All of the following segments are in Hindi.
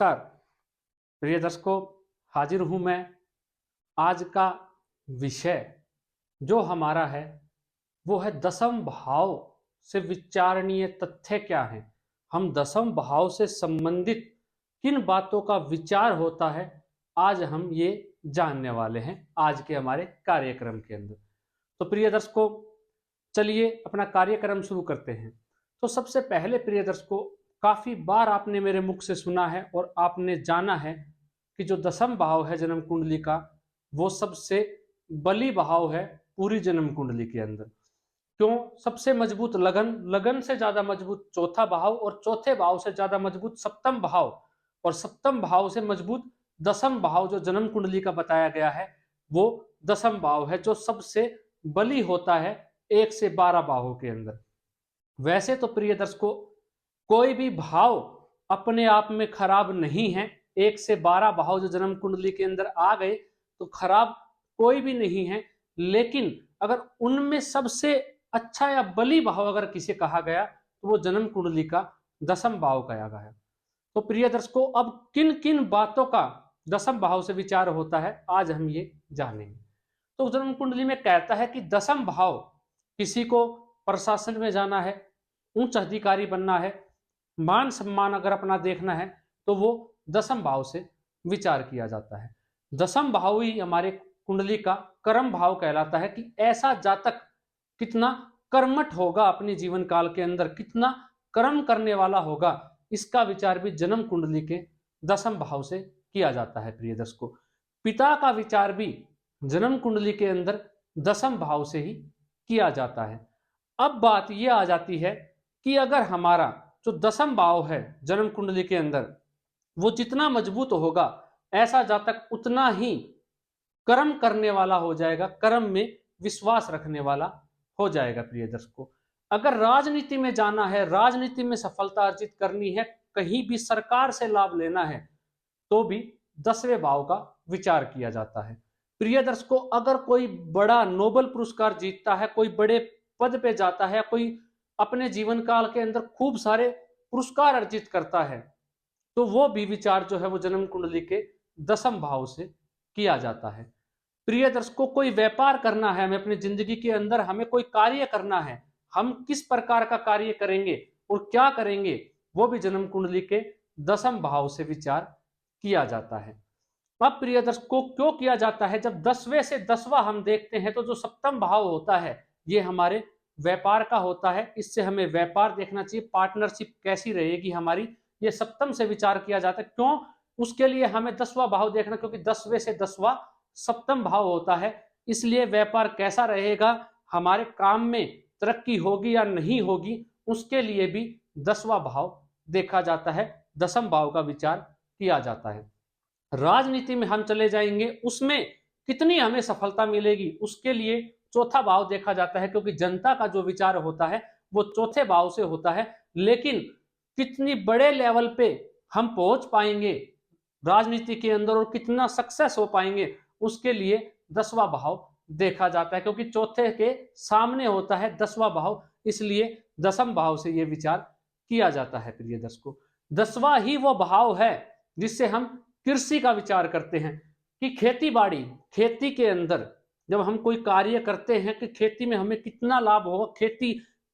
नमस्कार प्रिय दर्शकों, हाजिर हूं मैं। आज का विषय जो हमारा है वो है दसम भाव से विचारणीय तथ्य क्या है। हम दसम भाव से संबंधित किन बातों का विचार होता है, आज हम ये जानने वाले हैं आज के हमारे कार्यक्रम के अंदर। तो प्रिय दर्शकों, चलिए अपना कार्यक्रम शुरू करते हैं। तो सबसे पहले प्रिय दर्शकों, काफी बार आपने मेरे मुख से सुना है और आपने जाना है कि जो दसम भाव है जन्म कुंडली का, वो सबसे बली भाव है पूरी जन्म कुंडली के अंदर। क्यों? सबसे मजबूत लगन, लगन से ज्यादा मजबूत चौथा भाव, और चौथे भाव से ज्यादा मजबूत सप्तम भाव, और सप्तम भाव से मजबूत दसम भाव जो जन्म कुंडली का बताया गया है, वो दसम भाव है जो सबसे बली होता है 1 से 12 भावों के अंदर। वैसे तो प्रिय दर्शकों, कोई भी भाव अपने आप में खराब नहीं है। 1 से 12 भाव जो जन्म कुंडली के अंदर आ गए तो खराब कोई भी नहीं है, लेकिन अगर उनमें सबसे अच्छा या बली भाव अगर किसे कहा गया तो वो जन्म कुंडली का दसम भाव कहा गया है। तो प्रिय दर्शकों, अब किन किन बातों का दसम भाव से विचार होता है, आज हम ये जानेंगे। तो जन्म कुंडली में कहता है कि दसम भाव, किसी को प्रशासन में जाना है, उच्च अधिकारी बनना है, मान सम्मान अगर अपना देखना है, तो वो दसम भाव से विचार किया जाता है। दसम भाव ही हमारे कुंडली का कर्म भाव कहलाता है कि ऐसा जातक कितना कर्मठ होगा, अपने जीवन काल के अंदर कितना कर्म करने वाला होगा, इसका विचार भी जन्म कुंडली के दसम भाव से किया जाता है। प्रिय दर्शकों, पिता का विचार भी जन्म कुंडली के अंदर दसम भाव से ही किया जाता है। अब बात यह आ जाती है कि अगर हमारा जो दसम भाव है जन्म कुंडली के अंदर, वो जितना मजबूत होगा, ऐसा जातक उतना ही कर्म करने वाला हो जाएगा, कर्म में विश्वास रखने वाला हो जाएगा। प्रिय दर्शकों, अगर राजनीति में जाना है, राजनीति में सफलता अर्जित करनी है, कहीं भी सरकार से लाभ लेना है, तो भी 10वें भाव का विचार किया जाता है। प्रिय दर्शकों, अगर कोई बड़ा नोबेल पुरस्कार जीतता है, कोई बड़े पद पे जाता है, कोई अपने जीवन काल के अंदर खूब सारे पुरस्कार अर्जित करता है, तो वो भी विचार जो है वो जन्म कुंडली के दसम भाव से किया जाता है। प्रिय दर्शकों, कोई व्यापार करना है, हमें अपनी जिंदगी के अंदर हमें कोई कार्य करना है, हम किस प्रकार का कार्य करेंगे और क्या करेंगे, वो भी जन्म कुंडली के दसम भाव से विचार किया जाता है। अब प्रिय दर्शकों, क्यों किया जाता है? जब 10वें से 10वां हम देखते हैं तो जो सप्तम भाव होता है ये हमारे व्यापार का होता है। इससे हमें व्यापार देखना चाहिए, पार्टनरशिप कैसी रहेगी हमारी, ये सप्तम से विचार किया जाता है। क्यों? उसके लिए हमें 10वां भाव देखना, क्योंकि 10वें से 10वां सप्तम भाव होता है। इसलिए व्यापार कैसा रहेगा, हमारे काम में तरक्की होगी या नहीं होगी, उसके लिए भी 10वां भाव देखा जाता है, दसम भाव का विचार किया जाता है। राजनीति में हम चले जाएंगे, उसमें कितनी हमें सफलता मिलेगी, उसके लिए चौथा भाव देखा जाता है, क्योंकि जनता का जो विचार होता है वो चौथे भाव से होता है। लेकिन कितनी बड़े लेवल पे हम पहुंच पाएंगे राजनीति के अंदर और कितना सक्सेस हो पाएंगे, उसके लिए 10वां भाव देखा जाता है, क्योंकि चौथे के सामने होता है 10वां भाव, इसलिए दसम भाव से यह विचार किया जाता है। प्रिय दर्शकों, 10वां ही वो भाव है जिससे हम कृषि का विचार करते हैं कि खेती बाड़ी, खेती के अंदर जब हम कोई कार्य करते हैं कि खेती में हमें कितना लाभ होगा, खेती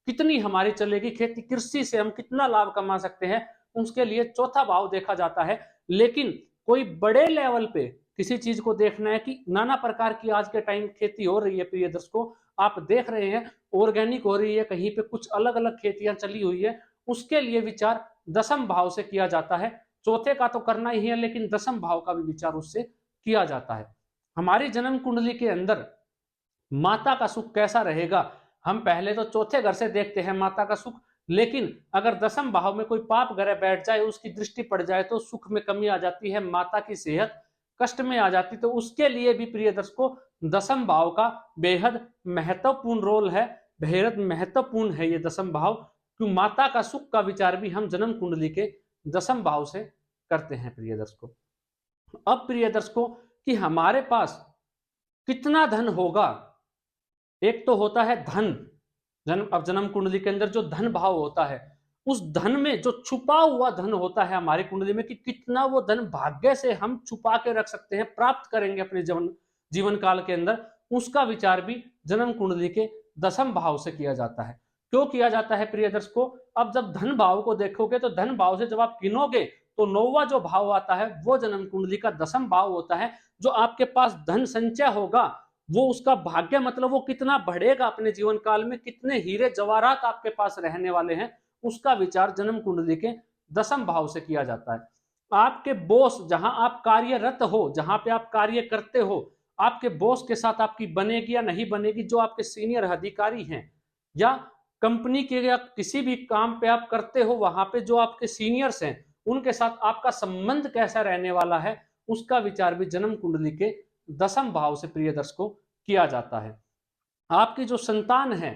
कितनी हमारी चलेगी, खेती कृषि से हम कितना लाभ कमा सकते हैं, उसके लिए चौथा भाव देखा जाता है। लेकिन कोई बड़े लेवल पे किसी चीज को देखना है कि नाना प्रकार की आज के टाइम खेती हो रही है। प्रिय दर्शकों, आप देख रहे हैं ऑर्गेनिक हो रही है, कहीं पे कुछ अलग अलग खेतियां चली हुई है, उसके लिए विचार दसम भाव से किया जाता है। चौथे का तो करना ही है, लेकिन दसम भाव का भी विचार उससे किया जाता है। हमारी जन्म कुंडली के अंदर माता का सुख कैसा रहेगा, हम पहले तो चौथे घर से देखते हैं माता का सुख, लेकिन अगर दसम भाव में कोई पाप ग्रह बैठ जाए, उसकी दृष्टि पड़ जाए, तो सुख में कमी आ जाती है, माता की सेहत कष्ट में आ जाती। तो उसके लिए भी प्रिय दर्शकों, दसम भाव का बेहद महत्वपूर्ण रोल है, बेहद महत्वपूर्ण है ये दसम भाव, क्योंकि माता का सुख का विचार भी हम जन्म कुंडली के दसम भाव से करते हैं। प्रिय दर्शकों, अब प्रिय दर्शकों, कि हमारे पास कितना धन होगा, एक तो होता है धन, जन्म अब जन्म कुंडली के अंदर जो धन भाव होता है, उस धन में जो छुपा हुआ धन होता है हमारी कुंडली में, कि कितना वो धन भाग्य से हम छुपा के रख सकते हैं, प्राप्त करेंगे अपने जीवन काल के अंदर, उसका विचार भी जन्म कुंडली के दसम भाव से किया जाता है। क्यों किया जाता है प्रिय दर्शकों? अब जब धन भाव को देखोगे तो धन भाव से जब आप गिनोगे तो 9वां जो भाव आता है वो जन्म कुंडली का दसम भाव होता है। जो आपके पास धन संचय होगा, वो उसका भाग्य, मतलब वो कितना बढ़ेगा अपने जीवन काल में, कितने हीरे जवाहरात आपके पास रहने वाले हैं, उसका विचार जन्म कुंडली के दसम भाव से किया जाता है। आपके बॉस, जहां आप कार्यरत हो, जहां पे आप कार्य करते हो, आपके बॉस के साथ आपकी बनेगी या नहीं बनेगी, जो आपके सीनियर अधिकारी हैं, या कंपनी के या किसी भी काम पे आप करते हो, वहां पे जो आपके सीनियर्स हैं, उनके साथ आपका संबंध कैसा रहने वाला है, उसका विचार भी जन्म कुंडली के दसम भाव से प्रिय दर्शकों किया जाता है। आपकी जो संतान है,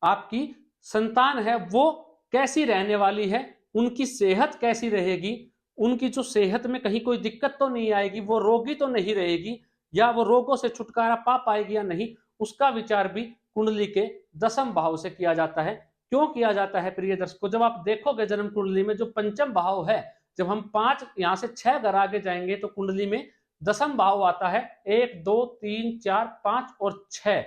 आपकी संतान है वो कैसी रहने वाली है, उनकी सेहत कैसी रहेगी, उनकी जो सेहत में कहीं कोई दिक्कत तो नहीं आएगी, वो रोगी तो नहीं रहेगी, या वो रोगों से छुटकारा पा पाएगी या नहीं, उसका विचार भी कुंडली के दसम भाव से किया जाता है। क्यों किया जाता है प्रिय दर्शकों? जब आप देखोगे जन्म कुंडली में जो पंचम भाव है, जब हम 5 यहां से 6 घर आगे जाएंगे तो कुंडली में दसम भाव आता है 1 2 3 4 5 और 6।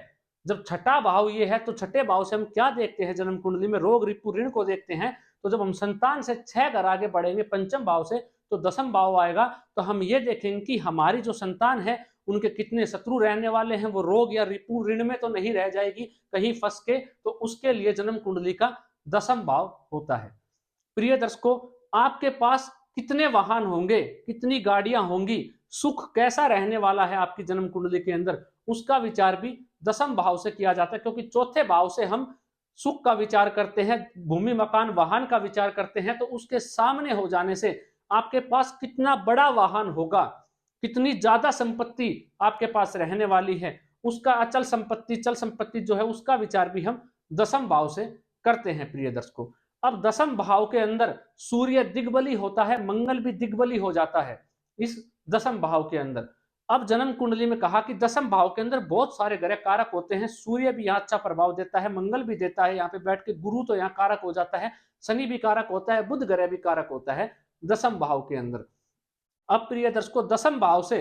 जब छठा भाव ये है तो छठे भाव से हम क्या देखते हैं जन्म कुंडली में? रोग रिपु ऋण को देखते हैं। तो जब हम संतान से 6 घर आगे बढ़ेंगे पंचम भाव से, तो दसम भाव आएगा, तो हम ये देखेंगे कि हमारी जो संतान है उनके कितने शत्रु रहने वाले हैं, वो रोग या रिपु ऋण में तो नहीं रह जाएगी कहीं फंस के, तो उसके लिए जन्म कुंडली का दसम भाव होता है। प्रिय दर्शकों, आपके पास कितने वाहन होंगे, कितनी गाड़ियां होंगी, सुख कैसा रहने वाला है आपकी जन्म कुंडली के अंदर, उसका विचार भी दसम भाव से किया जाता है। क्योंकि चौथे भाव से हम सुख का विचार करते हैं, भूमि मकान वाहन का विचार करते हैं, तो उसके सामने हो जाने से आपके पास कितना बड़ा वाहन होगा, कितनी ज्यादा संपत्ति आपके पास रहने वाली है, उसका अचल संपत्ति, चल संपत्ति जो है, उसका विचार भी हम दसम भाव से करते हैं प्रिय दर्शकों। अब दसम भाव के अंदर सूर्य दिग्बली होता है, मंगल भी दिग्बली हो जाता है इस दसम भाव के अंदर। अब जन्म कुंडली में कहा कि दसम भाव के अंदर बहुत सारे ग्रह कारक होते हैं, सूर्य भी यहाँ अच्छा प्रभाव देता है, मंगल भी देता है, यहाँ पे बैठ के गुरु तो यहाँ कारक हो जाता है, शनि भी कारक होता है, बुध ग्रह भी कारक होता है दसम भाव के अंदर। अब प्रिय दर्शकों, दसम भाव से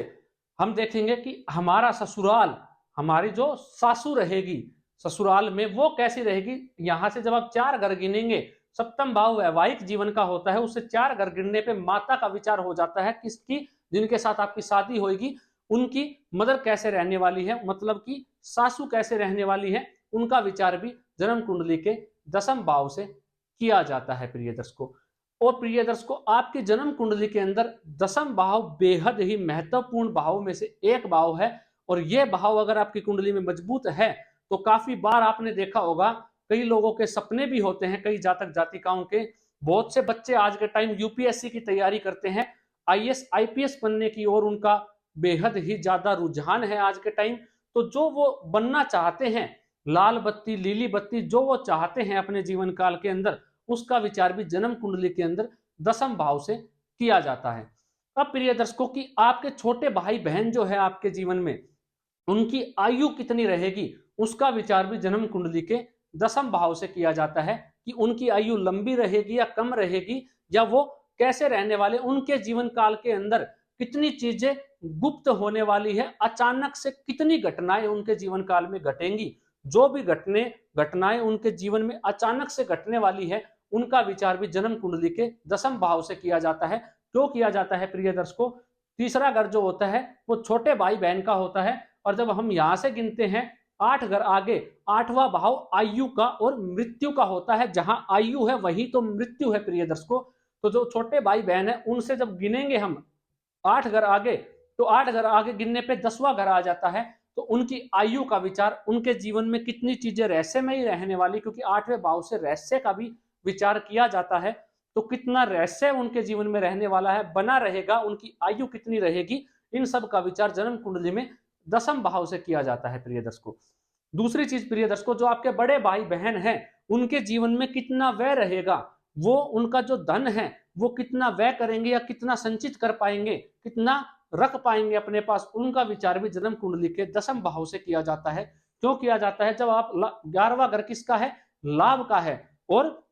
हम देखेंगे कि हमारा ससुराल, हमारी जो सासू रहेगी ससुराल में, वो कैसी रहेगी। यहां से जब आप 4 घर गिनेंगे, सप्तम भाव वैवाहिक जीवन का होता है, उससे 4 घर गिनने पे माता का विचार हो जाता है, किसकी, जिनके साथ आपकी शादी होगी, उनकी मदर कैसे रहने वाली है, मतलब कि सासू कैसे रहने वाली है, उनका विचार भी जन्म कुंडली के दसम भाव से किया जाता है प्रिय दर्शकों। और प्रिय दर्शकों, आपकी जन्म कुंडली के अंदर दसम भाव बेहद ही महत्वपूर्ण भाव में से एक भाव है, और यह भाव अगर आपकी कुंडली में मजबूत है तो काफी बार आपने देखा होगा, कई लोगों के सपने भी होते हैं, कई जातक जातिकाओं के, बहुत से बच्चे आज के टाइम यूपीएससी की तैयारी करते हैं, आईएएस आईपीएस बनने की ओर उनका बेहद ही ज्यादा रुझान है आज के टाइम। तो जो वो बनना चाहते हैं, लाल बत्ती लीली बत्ती जो वो चाहते हैं अपने जीवन काल के अंदर, उसका विचार भी जन्म कुंडली के अंदर दसम भाव से किया जाता है। अब प्रिय दर्शकों, की आपके छोटे भाई बहन जो है आपके जीवन में, उनकी आयु कितनी रहेगी, उसका विचार भी जन्म कुंडली के दसम भाव से किया जाता है, कि उनकी आयु लंबी रहेगी या कम रहेगी, या वो कैसे रहने वाले, उनके जीवन काल के अंदर कितनी चीजें गुप्त होने वाली है, अचानक से कितनी घटनाएं उनके जीवन काल में घटेंगी, जो भी घटनाएं उनके जीवन में अचानक से घटने वाली है, उनका विचार भी जन्म कुंडली के दसम भाव से किया जाता है। क्यों किया जाता है प्रिय दर्शकों? तीसरा घर जो होता है वो छोटे भाई बहन का होता है, और जब हम यहां से गिनते हैं 8 घर आगे, 8वां भाव आयु का और मृत्यु का होता है, जहां आयु है वही तो मृत्यु है प्रिय दर्शकों। तो जो छोटे भाई बहन है, उनसे जब गिनेंगे हम 8 घर आगे, तो 8 घर आगे गिनने पे 10वां घर आ जाता है, तो उनकी आयु का विचार, उनके जीवन में कितनी चीजें रहस्य में ही रहने वाली, क्योंकि 8वें भाव से रहस्य का भी विचार किया जाता है, तो कितना रहस्य उनके जीवन में रहने वाला है, बना रहेगा, उनकी आयु कितनी रहेगी, इन सब का विचार जन्म कुंडली में दसम भाव से किया जाता है प्रिय दर्शकों। दूसरी चीज प्रिय दर्शकों, जो आपके बड़े भाई बहन हैं, उनके जीवन में कितना व्यय रहेगा, वो उनका जो धन है वो कितना व्यय करेंगे या कितना संचित कर पाएंगे, कितना रख पाएंगे अपने पास, उनका विचार भी जन्म कुंडली के दसम भाव से किया जाता है। क्यों किया जाता है? जब आप 11वां घर किसका है? लाभ का है, और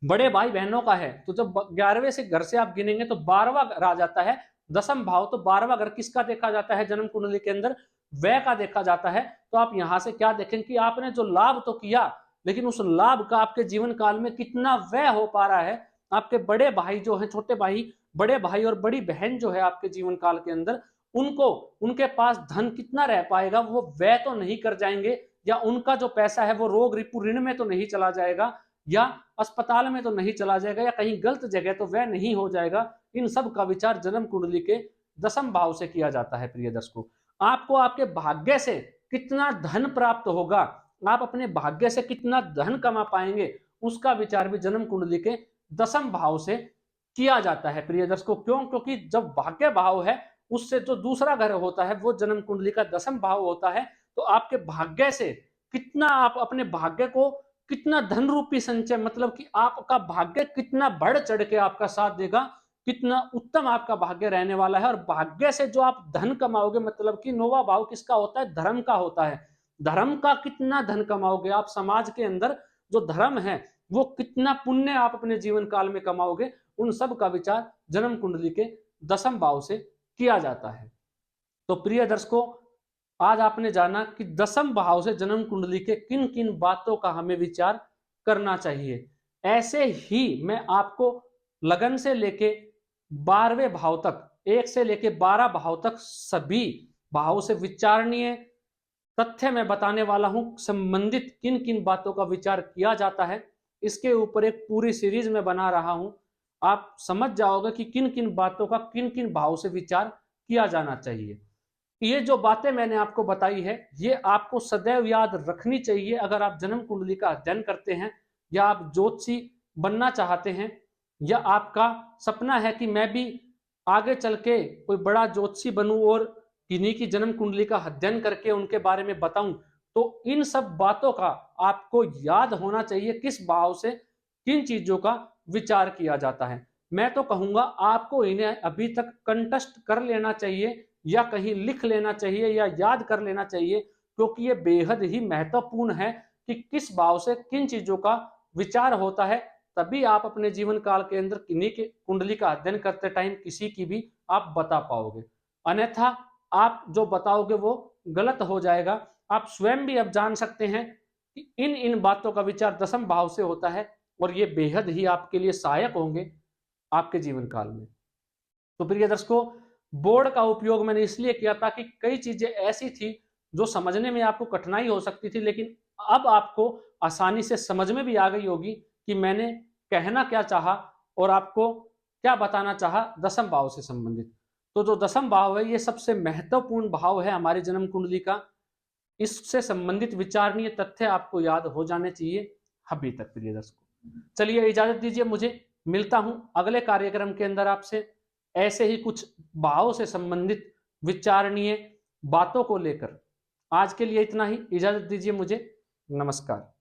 बड़े भाई बहनों का है, तो जब 11वें से घर से आप गिनेंगे तो 12वां घर आ जाता है। दसम भाव, तो 12वां घर किसका देखा जाता है जन्म कुंडली के अंदर? व्यय का देखा जाता है। तो आप यहां से क्या देखें कि आपने जो लाभ तो किया, लेकिन उस लाभ का आपके जीवन काल में कितना व्यय हो पा रहा है। आपके बड़े भाई जो है, छोटे भाई, बड़े भाई और बड़ी बहन जो है आपके जीवन काल के अंदर, उनको, उनके पास धन कितना रह पाएगा? वो व्यय तो नहीं कर जाएंगे, या उनका जो पैसा है वो रोग रिपू ऋण में तो नहीं चला जाएगा, या अस्पताल में तो नहीं चला जाएगा, या कहीं गलत जगह तो वह नहीं हो जाएगा। इन सब का विचार जन्म कुंडली के दसम भाव से किया जाता है। प्रिय दर्शकों, आपको आपके भाग्य से कितना धन प्राप्त होगा, आप अपने भाग्य से कितना धन कमा पाएंगे, उसका विचार भी जन्म कुंडली के दसम भाव से किया जाता है। प्रिय दर्शकों, क्यों? क्योंकि जब भाग्य भाव है, उससे जो दूसरा घर होता है वो जन्म कुंडली का दसम भाव होता है। तो आपके भाग्य से कितना, आप अपने भाग्य को कितना धन रूपी संचय, मतलब कि आपका भाग्य कितना बढ़ चढ़ के आपका साथ देगा, कितना उत्तम आपका भाग्य रहने वाला है। और भाग्य से जो आप धन कमाओगे, मतलब कि नौवां भाव किसका होता है? धर्म का होता है। धर्म का कितना धन कमाओगे आप, समाज के अंदर जो धर्म है वो कितना पुण्य आप अपने जीवन काल में कमाओगे, उन सब का विचार जन्म कुंडली के दसम भाव से किया जाता है। तो प्रिय दर्शकों, आज आपने जाना कि दसम भाव से जन्म कुंडली के किन किन बातों का हमें विचार करना चाहिए। ऐसे ही मैं आपको लगन से लेके 12वें भाव तक, 1 से लेके 12 भाव तक सभी भावों से विचारणीय तथ्य मैं बताने वाला हूं। संबंधित किन किन बातों का विचार किया जाता है, इसके ऊपर एक पूरी सीरीज में बना रहा हूं। आप समझ जाओगे कि किन किन बातों का किन किन भाव से विचार किया जाना चाहिए। ये जो बातें मैंने आपको बताई है, ये आपको सदैव याद रखनी चाहिए। अगर आप जन्म कुंडली का अध्ययन करते हैं, या आप ज्योतिषी बनना चाहते हैं, या आपका सपना है कि मैं भी आगे चल के कोई बड़ा ज्योतिषी बनूं और किन्हीं की जन्म कुंडली का अध्ययन करके उनके बारे में बताऊं, तो इन सब बातों का आपको याद होना चाहिए, किस भाव से किन चीजों का विचार किया जाता है। मैं तो कहूंगा आपको इन्हें अभी तक कंठस्थ कर लेना चाहिए, या कहीं लिख लेना चाहिए, या याद कर लेना चाहिए, क्योंकि ये बेहद ही महत्वपूर्ण है कि किस भाव से किन चीजों का विचार होता है। तभी आप अपने जीवन काल के अंदर किन्हीं की कुंडली का अध्ययन करते टाइम किसी की भी आप बता पाओगे। अन्यथा आप जो बताओगे वो गलत हो जाएगा। आप स्वयं भी अब जान सकते हैं कि इन इन बातों का विचार दसम भाव से होता है, और ये बेहद ही आपके लिए सहायक होंगे आपके जीवन काल में। तो प्रिय दर्शकों, बोर्ड का उपयोग मैंने इसलिए किया था कि कई चीजें ऐसी थी जो समझने में आपको कठिनाई हो सकती थी, लेकिन अब आपको आसानी से समझ में भी आ गई होगी कि मैंने कहना क्या चाहा और आपको क्या बताना चाहा दसम भाव से संबंधित। तो जो दसम भाव है, ये सबसे महत्वपूर्ण भाव है हमारी जन्म कुंडली का। इससे संबंधित विचारणीय तथ्य आपको याद हो जाने चाहिए अभी तक। प्रिय दर्शकों, चलिए इजाजत दीजिए मुझे, मिलता हूं अगले कार्यक्रम के अंदर आपसे ऐसे ही कुछ भाव से संबंधित विचारणीय बातों को लेकर। आज के लिए इतना ही, इजाजत दीजिए मुझे, नमस्कार।